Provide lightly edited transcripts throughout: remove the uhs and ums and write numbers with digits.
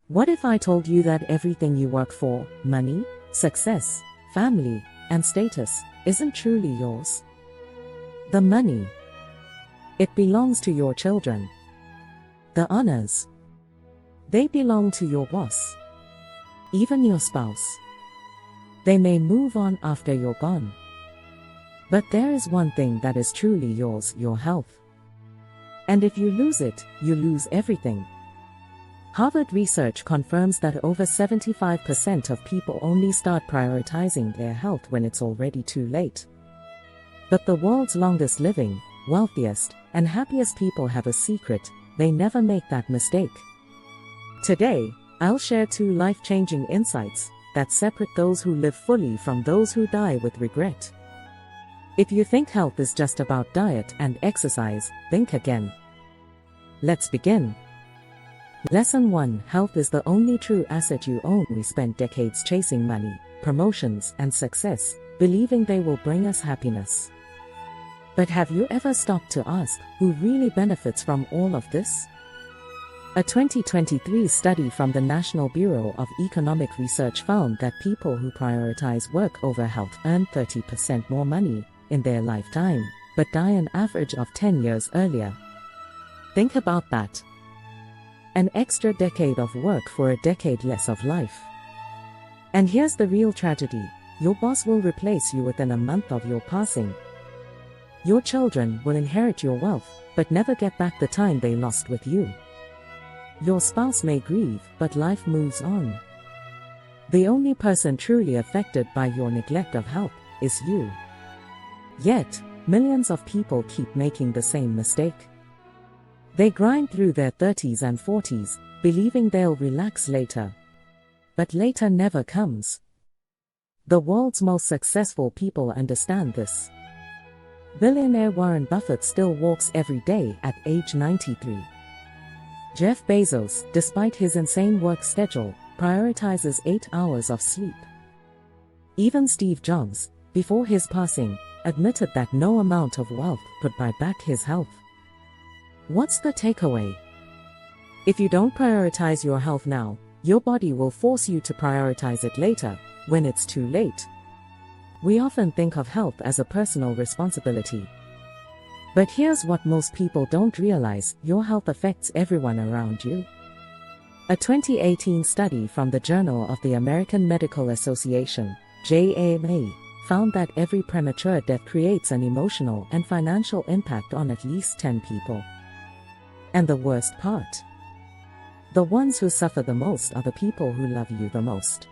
What if I told you that everything you work for, money, success, family, and status, isn't truly yours? The money, it belongs to your children. The honors, they belong to your boss. Even your spouse. They may move on after you're gone. But there is one thing that is truly yours, your health. And if you lose it, you lose everything. Harvard research confirms that over 75% of people only start prioritizing their health when it's already too late. But the world's longest living, wealthiest, and happiest people have a secret: they never make that mistake. Today, I'll share 2 life-changing insights that separate those who live fully from those who die with regret. If you think health is just about diet and exercise, think again. Let's begin. Lesson 1: Health is the only true asset you own. We spent decades chasing money, promotions, and success, believing they will bring us happiness. But have you ever stopped to ask who really benefits from all of this? A 2023 study from the National Bureau of Economic Research found that people who prioritize work over health earn 30% more money in their lifetime, but die an average of 10 years earlier. Think about that. An extra decade of work for a decade less of life. And here's the real tragedy: your boss will replace you within a month of your passing. Your children will inherit your wealth, but never get back the time they lost with you. Your spouse may grieve, but life moves on. The only person truly affected by your neglect of health is you. Yet, millions of people keep making the same mistake. They grind through their 30s and 40s, believing they'll relax later. But later never comes. The world's most successful people understand this. Billionaire Warren Buffett still walks every day at age 93. Jeff Bezos, despite his insane work schedule, prioritizes 8 hours of sleep. Even Steve Jobs, before his passing, admitted that no amount of wealth could buy back his health. What's the takeaway? If you don't prioritize your health now, your body will force you to prioritize it later, when it's too late. We often think of health as a personal responsibility. But here's what most people don't realize: your health affects everyone around you. A 2018 study from the Journal of the American Medical Association, JAMA, found that every premature death creates an emotional and financial impact on at least 10 people. And the worst part? The ones who suffer the most are the people who love you the most.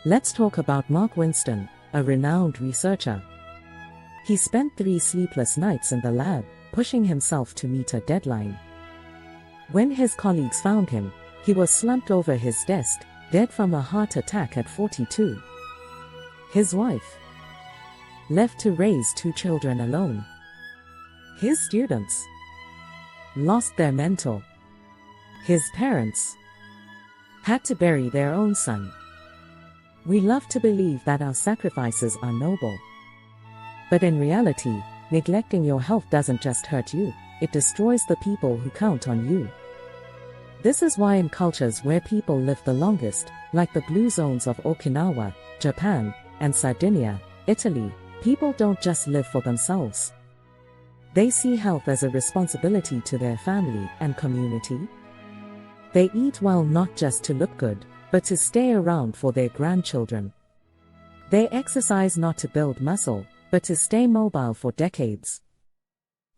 Let's talk about Mark Winston, a renowned researcher. He spent 3 sleepless nights in the lab, pushing himself to meet a deadline. When his colleagues found him, he was slumped over his desk, dead from a heart attack at 42. His wife, left to raise 2 children alone. His students, lost their mentor. His parents, had to bury their own son. We love to believe that our sacrifices are noble. But in reality, neglecting your health doesn't just hurt you, it destroys the people who count on you. This is why in cultures where people live the longest, like the blue zones of Okinawa, Japan, and Sardinia, Italy, people don't just live for themselves. They see health as a responsibility to their family and community. They eat well not just to look good, but to stay around for their grandchildren. They exercise not to build muscle, but to stay mobile for decades.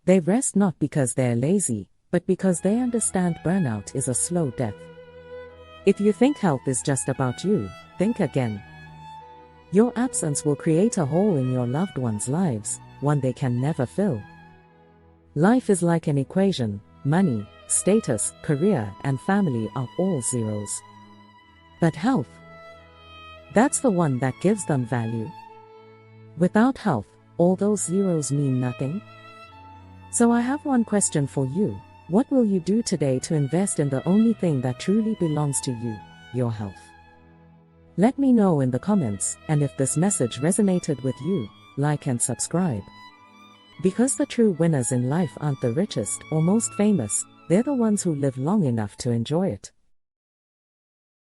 They rest not because they're lazy, but because they understand burnout is a slow death. If you think health is just about you, think again. Your absence will create a hole in your loved ones' lives, one they can never fill. Life is like an equation: money, status, career, and family are all zeros. But health, that's the one that gives them value. Without health, all those zeros mean nothing. So I have one question for you: what will you do today to invest in the only thing that truly belongs to you, your health? Let me know in the comments, and if this message resonated with you, like and subscribe. Because the true winners in life aren't the richest or most famous, they're the ones who live long enough to enjoy it.